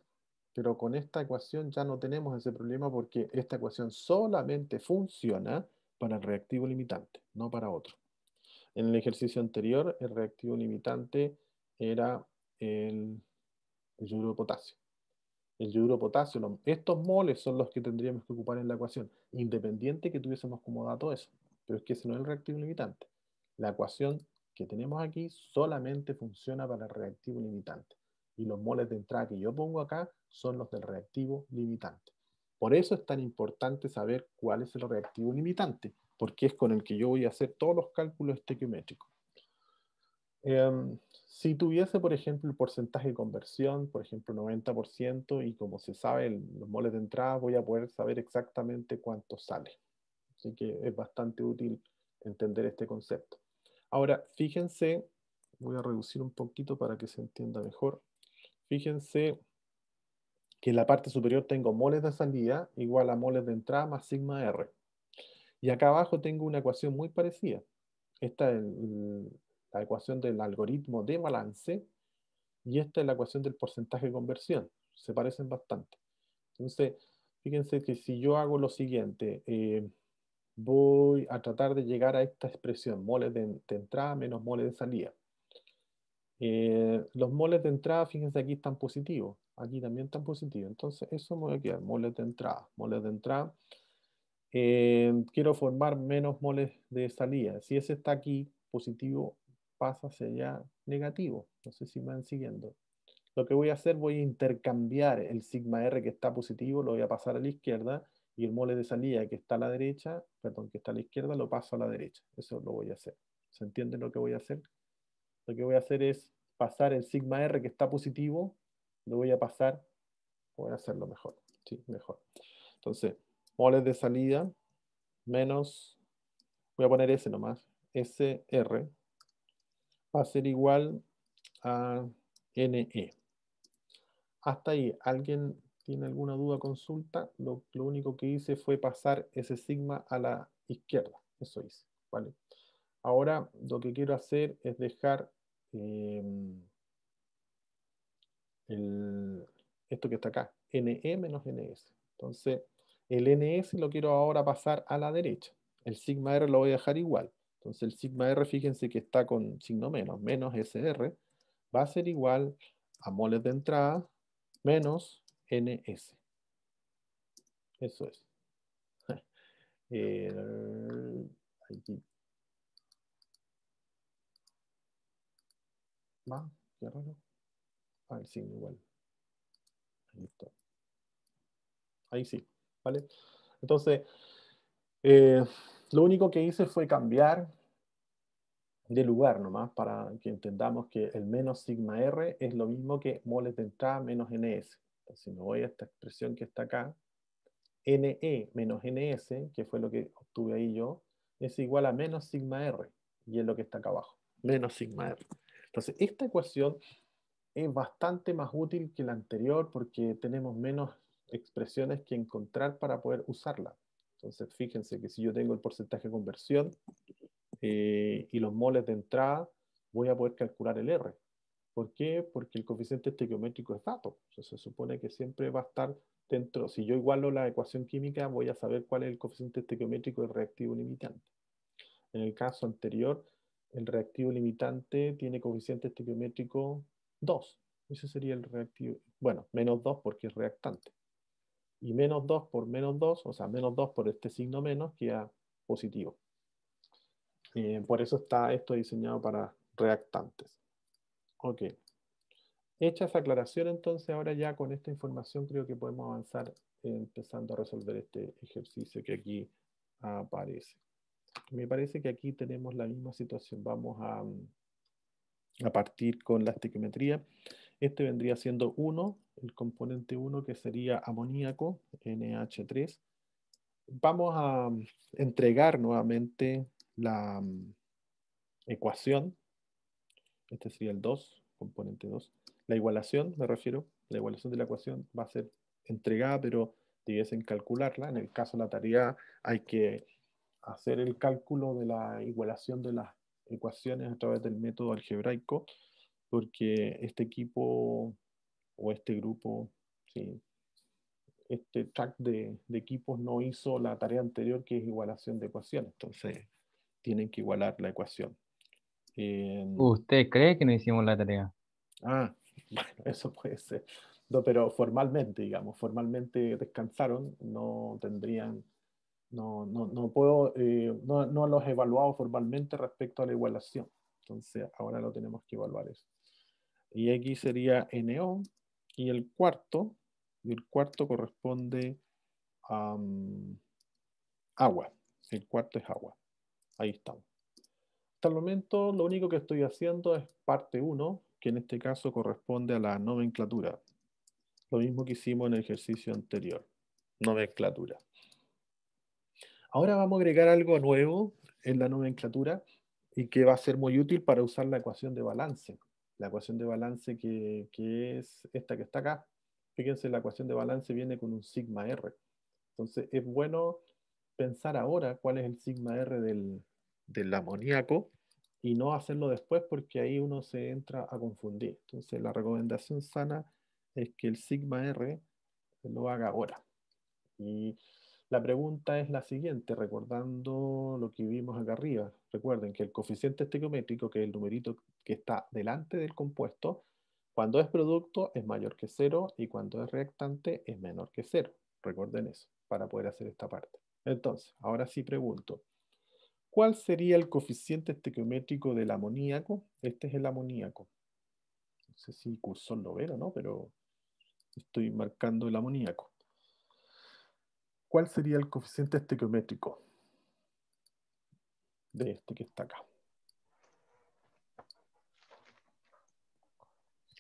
Pero con esta ecuación ya no tenemos ese problema, porque esta ecuación solamente funciona para el reactivo limitante, no para otro. En el ejercicio anterior, el reactivo limitante era el yoduro de potasio. El yoduro de potasio, estos moles son los que tendríamos que ocupar en la ecuación, independiente que tuviésemos como dato eso. Pero es que ese no es el reactivo limitante. La ecuación que tenemos aquí solamente funciona para el reactivo limitante. Y los moles de entrada que yo pongo acá son los del reactivo limitante. Por eso es tan importante saber cuál es el reactivo limitante, porque es con el que yo voy a hacer todos los cálculos estequiométricos. Si tuviese, por ejemplo, el porcentaje de conversión, por ejemplo, 90%, y como se sabe, los moles de entrada, voy a poder saber exactamente cuánto sale. Así que es bastante útil entender este concepto. Ahora, fíjense, voy a reducir un poquito para que se entienda mejor. Fíjense que en la parte superior tengo moles de salida igual a moles de entrada más sigma R. Y acá abajo tengo una ecuación muy parecida. Esta es la ecuación del algoritmo de balance y esta es la ecuación del porcentaje de conversión. Se parecen bastante. Entonces, fíjense que si yo hago lo siguiente, voy a tratar de llegar a esta expresión, moles de entrada menos moles de salida. Los moles de entrada, fíjense, aquí están positivos. Aquí también están positivos. Entonces, eso me voy a quedar, moles de entrada. Moles de entrada. Quiero formar menos moles de salida. Si ese está aquí positivo, pasa hacia allá negativo. No sé si me van siguiendo. Lo que voy a hacer, voy a intercambiar el sigma R que está positivo, lo voy a pasar a la izquierda, y el mole de salida que está a la derecha, perdón, que está a la izquierda, lo paso a la derecha. Eso lo voy a hacer. ¿Se entiende lo que voy a hacer? Lo que voy a hacer es pasar el sigma R que está positivo, lo voy a pasar, voy a hacerlo mejor. Sí, mejor. Entonces, moles de salida menos, voy a poner S nomás, SR va a ser igual a NE. Hasta ahí, ¿alguien tiene alguna duda, consulta? Lo único que hice fue pasar ese sigma a la izquierda. Eso hice, ¿vale? Ahora lo que quiero hacer es dejar esto que está acá, NE menos NS. Entonces, el NS lo quiero ahora pasar a la derecha. El sigma R lo voy a dejar igual. Entonces, el sigma R, fíjense que está con signo menos SR, va a ser igual a moles de entrada menos NS. Eso es. Aquí. ¿Va? ¿Qué raro? Ah, el signo igual. Ahí está. Ahí sí, ¿vale? Entonces, lo único que hice fue cambiar de lugar nomás para que entendamos que el menos sigma R es lo mismo que moles de entrada menos NS. Entonces, si me voy a esta expresión que está acá, NE menos NS, que fue lo que obtuve ahí yo, es igual a menos sigma R, y es lo que está acá abajo, menos sigma R. Entonces, esta ecuación es bastante más útil que la anterior porque tenemos menos expresiones que encontrar para poder usarla. Entonces, fíjense que si yo tengo el porcentaje de conversión y los moles de entrada, voy a poder calcular el R. ¿Por qué? Porque el coeficiente estequiométrico es dato. Entonces, se supone que siempre va a estar dentro. Si yo igualo la ecuación química, voy a saber cuál es el coeficiente estequiométrico del reactivo limitante. En el caso anterior, el reactivo limitante tiene coeficiente estequiométrico 2. Ese sería el reactivo. Bueno, menos 2 porque es reactante. Y menos 2 por menos 2, o sea, menos 2 por este signo menos, queda positivo. Por eso está esto diseñado para reactantes. Ok. Hecha esa aclaración, entonces ahora ya con esta información creo que podemos avanzar empezando a resolver este ejercicio que aquí aparece. Me parece que aquí tenemos la misma situación. Vamos a partir con la estequiometría. Este vendría siendo 1, el componente 1 que sería amoníaco, NH3. Vamos a entregar nuevamente la ecuación. Este sería el 2, componente 2. La igualación, me refiero, la igualación de la ecuación va a ser entregada, pero debiesen calcularla. En el caso de la tarea hay que hacer el cálculo de la igualación de las ecuaciones a través del método algebraico, porque este equipo o este grupo, sí, este track de equipos no hizo la tarea anterior, que es igualación de ecuaciones. Entonces, tienen que igualar la ecuación. ¿Usted cree que no hicimos la tarea? Bueno, eso puede ser. No, pero formalmente, digamos, formalmente descansaron, no tendrían, no puedo, no los he evaluado formalmente respecto a la igualación. Entonces, ahora lo tenemos que evaluar eso. Y aquí sería NO, y el cuarto corresponde a agua. El cuarto es agua. Ahí estamos. Hasta el momento, lo único que estoy haciendo es parte 1, que en este caso corresponde a la nomenclatura. Lo mismo que hicimos en el ejercicio anterior. Nomenclatura. Ahora vamos a agregar algo nuevo en la nomenclatura y que va a ser muy útil para usar la ecuación de balance. La ecuación de balance que es esta que está acá. Fíjense, la ecuación de balance viene con un sigma R. Entonces es bueno pensar ahora cuál es el sigma R del amoníaco y no hacerlo después, porque ahí uno se entra a confundir. Entonces la recomendación sana es que el sigma R lo haga ahora. Y la pregunta es la siguiente, recordando lo que vimos acá arriba. Recuerden que el coeficiente estequiométrico, que es el numerito que está delante del compuesto, cuando es producto es mayor que 0 y cuando es reactante es menor que 0. Recuerden eso, para poder hacer esta parte. Entonces, ahora sí pregunto, ¿cuál sería el coeficiente estequiométrico del amoníaco? Este es el amoníaco. No sé si cursor lo ven o no, pero estoy marcando el amoníaco. ¿Cuál sería el coeficiente estequiométrico de este que está acá?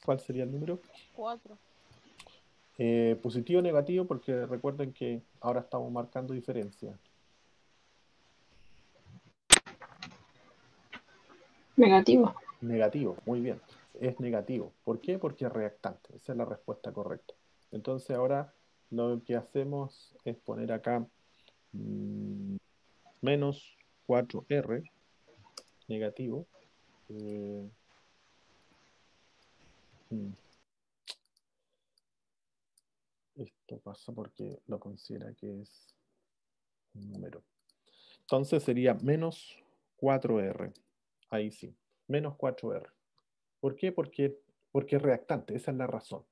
¿Cuál sería el número? 4. Positivo o negativo, porque recuerden que ahora estamos marcando diferencia. Negativo. Negativo, muy bien. Es negativo. ¿Por qué? Porque es reactante. Esa es la respuesta correcta. Entonces ahora lo que hacemos es poner acá menos 4R, negativo. Mm, Esto pasa porque lo considera que es un número. Entonces sería menos 4R. Ahí sí, menos 4R. ¿Por qué? Porque es reactante, esa es la razón.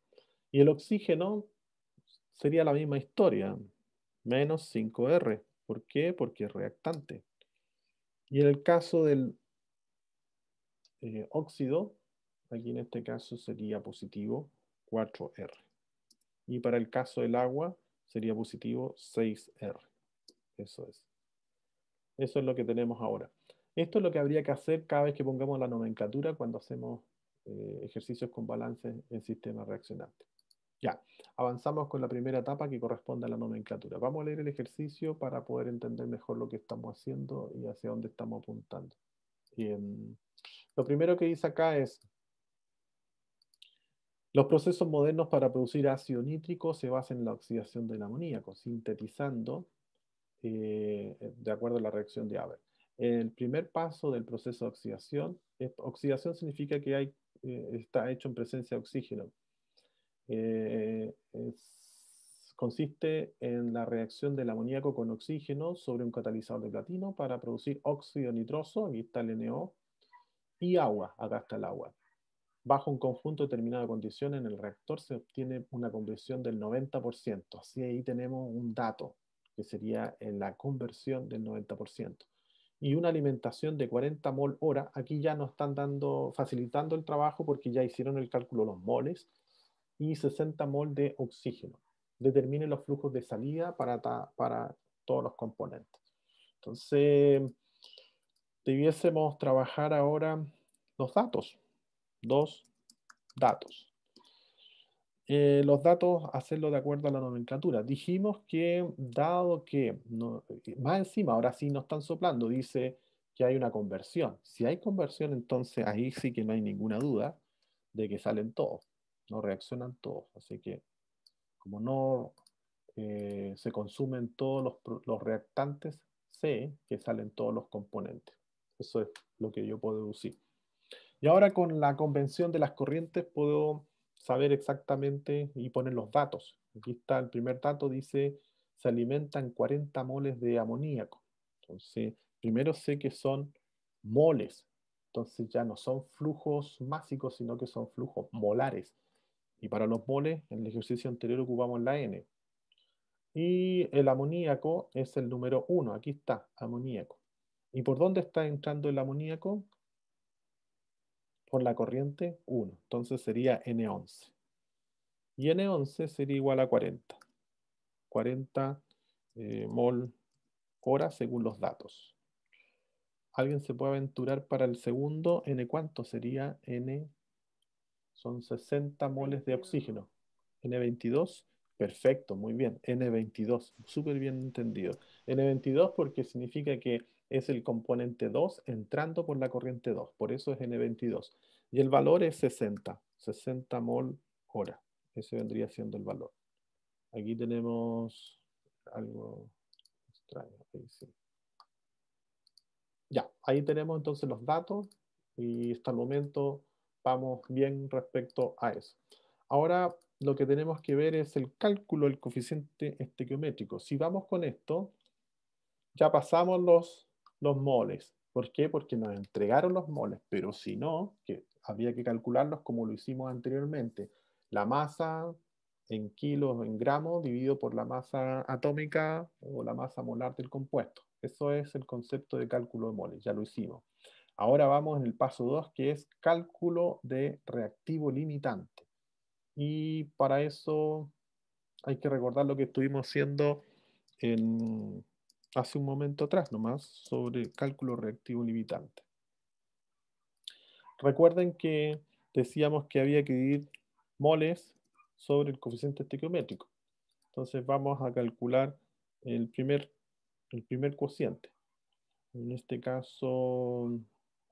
Y el oxígeno sería la misma historia, menos 5R. ¿Por qué? Porque es reactante. Y en el caso del óxido, aquí en este caso sería positivo 4R. Y para el caso del agua sería positivo 6R. Eso es. Eso es lo que tenemos ahora. Esto es lo que habría que hacer cada vez que pongamos la nomenclatura cuando hacemos ejercicios con balance en sistema reaccionante. Ya, avanzamos con la primera etapa que corresponde a la nomenclatura. Vamos a leer el ejercicio para poder entender mejor lo que estamos haciendo y hacia dónde estamos apuntando. Lo primero que dice acá es: los procesos modernos para producir ácido nítrico se basan en la oxidación del amoníaco, sintetizando de acuerdo a la reacción de Haber. El primer paso del proceso de oxidación significa que está hecho en presencia de oxígeno. Consiste en la reacción del amoníaco con oxígeno sobre un catalizador de platino para producir óxido nitroso, aquí está el NO, y agua, acá está el agua. Bajo un conjunto determinado de condiciones en el reactor se obtiene una conversión del 90%. Así ahí tenemos un dato, que sería en la conversión del 90%. Y una alimentación de 40 mol hora. Aquí ya nos están facilitando el trabajo porque ya hicieron el cálculo los moles. Y 60 mol de oxígeno. Determine los flujos de salida para todos los componentes. Entonces, debiésemos trabajar ahora los datos. Dos datos. Los datos, hacerlo de acuerdo a la nomenclatura. Dijimos que, dado que, más encima, ahora sí nos están soplando, dice que hay una conversión. Si hay conversión, entonces ahí sí que no hay ninguna duda de que salen todos, no reaccionan todos. Así que, como no se consumen todos los reactantes, sé que salen todos los componentes. Eso es lo que yo puedo deducir. Y ahora con la convención de las corrientes puedo saber exactamente y poner los datos. Aquí está el primer dato, dice, se alimentan 40 moles de amoníaco. Entonces, primero sé que son moles. Entonces ya no son flujos másicos, sino que son flujos molares. Y para los moles, en el ejercicio anterior ocupamos la N. Y el amoníaco es el número 1. Aquí está, amoníaco. ¿Y por dónde está entrando el amoníaco? Por la corriente 1. Entonces sería N11. Y N11 sería igual a 40. 40 mol hora según los datos. ¿Alguien se puede aventurar para el segundo? ¿N cuánto sería? N son 60 moles de oxígeno. N22, perfecto, muy bien. N22, súper bien entendido. N22 porque significa que es el componente 2 entrando por la corriente 2. Por eso es N22. Y el valor es 60. 60 mol hora. Ese vendría siendo el valor. Aquí tenemos algo extraño. Ahí sí. Ya, ahí tenemos entonces los datos y hasta el momento vamos bien respecto a eso. Ahora lo que tenemos que ver es el cálculo del coeficiente estequiométrico. Si vamos con esto, ya pasamos los moles. ¿Por qué? Porque nos entregaron los moles, pero si no, que había que calcularlos como lo hicimos anteriormente. La masa en kilos, en gramos, dividido por la masa atómica o la masa molar del compuesto. Eso es el concepto de cálculo de moles, ya lo hicimos. Ahora vamos en el paso 2, que es cálculo de reactivo limitante. Y para eso hay que recordar lo que estuvimos haciendo hace un momento atrás nomás, sobre cálculo reactivo limitante. Recuerden que decíamos que había que dividir moles sobre el coeficiente estequiométrico. Entonces vamos a calcular el primer cociente. En este caso,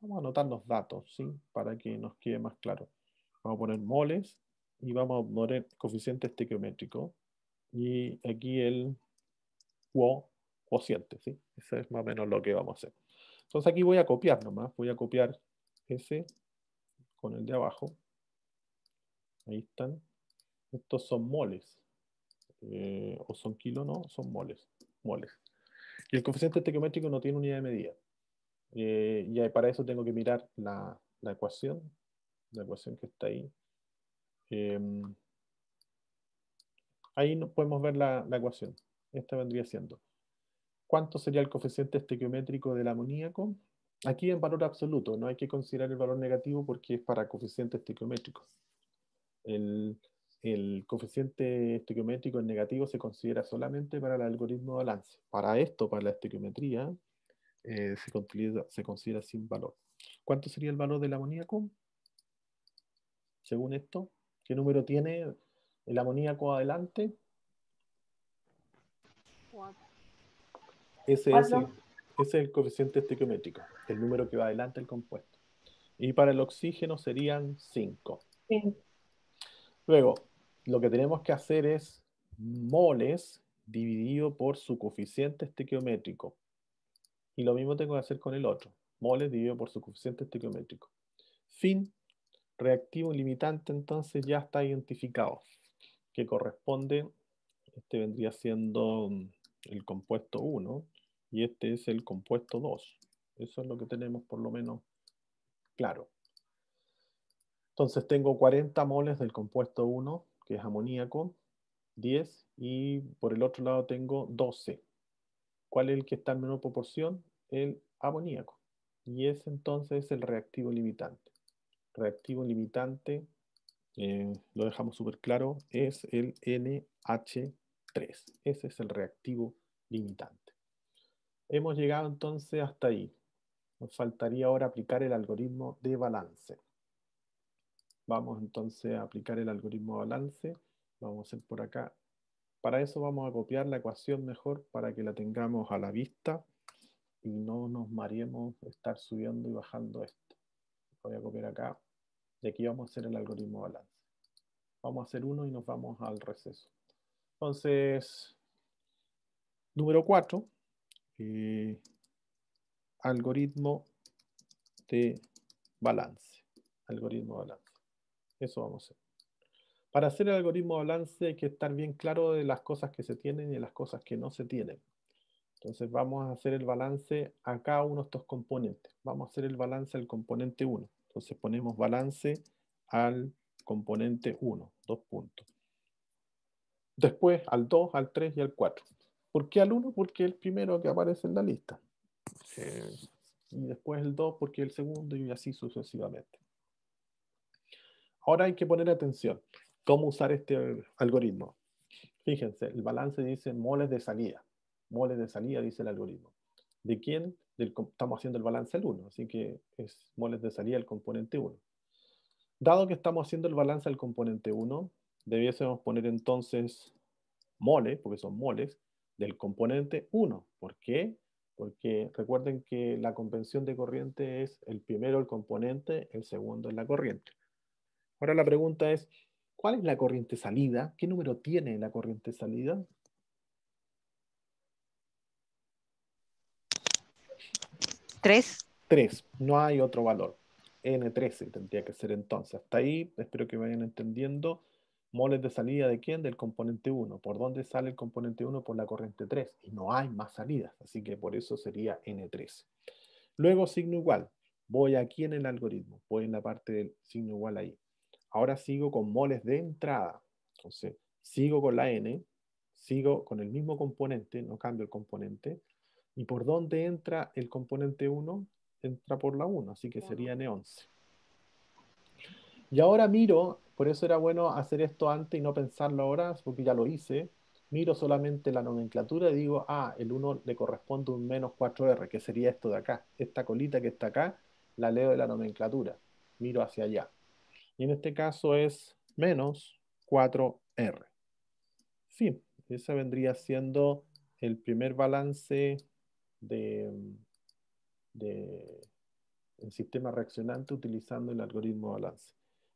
vamos a anotar los datos, ¿sí? Para que nos quede más claro. Vamos a poner moles y vamos a poner coeficiente estequiométrico. Y aquí el cociente, ¿sí? Eso es más o menos lo que vamos a hacer. Entonces aquí voy a copiar nomás. Voy a copiar ese con el de abajo. Ahí están. Estos son moles. O son kilos, no, son moles. Moles. Y el coeficiente estequiométrico no tiene unidad de medida. Y para eso tengo que mirar la ecuación que está ahí. Ahí podemos ver la ecuación. Esta vendría siendo. ¿Cuánto sería el coeficiente estequiométrico del amoníaco? Aquí en valor absoluto, no hay que considerar el valor negativo porque es para coeficiente estequiométrico. El coeficiente estequiométrico en negativo se considera solamente para el algoritmo de balance. Para esto, para la estequiometría, se considera sin valor. ¿Cuánto sería el valor del amoníaco? Según esto, ¿qué número tiene el amoníaco adelante? 4. Ese es el coeficiente estequiométrico, el número que va adelante del compuesto. Y para el oxígeno serían 5. Sí. Luego, lo que tenemos que hacer es moles dividido por su coeficiente estequiométrico. Y lo mismo tengo que hacer con el otro. Moles dividido por su coeficiente estequiométrico. Fin, reactivo limitante, entonces ya está identificado. Que corresponde, este vendría siendo el compuesto 1 y este es el compuesto 2. Eso es lo que tenemos por lo menos claro. Entonces tengo 40 moles del compuesto 1, que es amoníaco, 10, y por el otro lado tengo 12. ¿Cuál es el que está en menor proporción? El amoníaco. Y ese entonces es el reactivo limitante. Reactivo limitante, lo dejamos súper claro, es el NH3. Ese es el reactivo limitante. Hemos llegado entonces hasta ahí. Nos faltaría ahora aplicar el algoritmo de balance. Vamos entonces a aplicar el algoritmo de balance. Vamos a hacer por acá. Para eso vamos a copiar la ecuación mejor para que la tengamos a la vista y no nos mareemos estar subiendo y bajando esto. Voy a copiar acá y aquí vamos a hacer el algoritmo de balance. Vamos a hacer uno y nos vamos al receso. Entonces, número 4, algoritmo de balance. Algoritmo de balance. Eso vamos a hacer. Para hacer el algoritmo de balance hay que estar bien claro de las cosas que se tienen y de las cosas que no se tienen. Entonces vamos a hacer el balance a cada uno de estos componentes. Vamos a hacer el balance al componente 1. Entonces ponemos balance al componente 1, 2 puntos. Después al 2, al 3 y al 4. ¿Por qué al 1? Porque es el primero que aparece en la lista. Y después el 2 porque es el segundo y así sucesivamente. Ahora hay que poner atención. ¿Cómo usar este algoritmo? Fíjense, el balance dice moles de salida. Moles de salida dice el algoritmo. ¿De quién? Estamos haciendo el balance al 1, así que es moles de salida el componente 1. Dado que estamos haciendo el balance al componente 1, debiésemos poner entonces moles, porque son moles, del componente 1. ¿Por qué? Porque recuerden que la convención de corriente es el primero el componente, el segundo es la corriente. Ahora la pregunta es, ¿cuál es la corriente salida? ¿Qué número tiene la corriente salida? 3. 3. No hay otro valor. N13 tendría que ser entonces. Hasta ahí, espero que vayan entendiendo. Moles de salida ¿de quién? Del componente 1. ¿Por dónde sale el componente 1? Por la corriente 3. Y no hay más salidas. Así que por eso sería N13. Luego signo igual. Voy aquí en el algoritmo. Voy en la parte del signo igual ahí. Ahora sigo con moles de entrada. Entonces, sigo con la N. Sigo con el mismo componente. No cambio el componente. ¿Y por dónde entra el componente 1? Entra por la 1. Así que sería N11. Y ahora miro, por eso era bueno hacer esto antes y no pensarlo ahora, porque ya lo hice. Miro solamente la nomenclatura y digo, el 1 le corresponde un menos 4R, que sería esto de acá. Esta colita que está acá, la leo de la nomenclatura. Miro hacia allá. Y en este caso es menos 4R. Sí, ese vendría siendo el primer balance del sistema reaccionante utilizando el algoritmo de balance.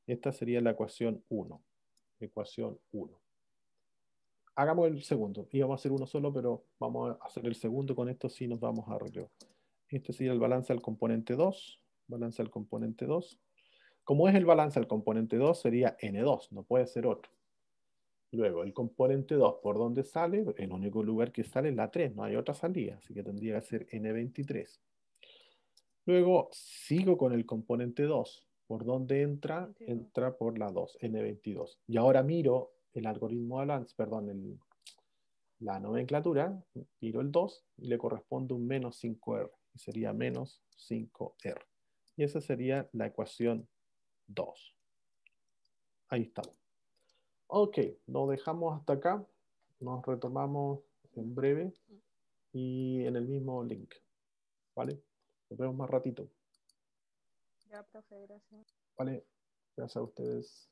Esta sería la ecuación 1. Ecuación 1. Hagamos el segundo. Íbamos a hacer uno solo, pero vamos a hacer el segundo. Con esto sí nos vamos a relevo. Este sería el balance al componente 2. Balance al componente 2. Como es el balance al componente 2, sería N2. No puede ser otro. Luego, el componente 2, ¿por dónde sale? El único lugar que sale es la 3. No hay otra salida. Así que tendría que ser N23. Luego sigo con el componente 2. ¿Por dónde entra? Entra por la 2, N22. Y ahora miro el algoritmo de balance, perdón, la nomenclatura, miro el 2 y le corresponde un menos 5R. Y sería menos 5R. Y esa sería la ecuación 2. Ahí estamos. Ok, nos dejamos hasta acá. Nos retomamos en breve y en el mismo link. ¿Vale? Nos vemos más ratito. Ya, profe, gracias. Vale, gracias a ustedes.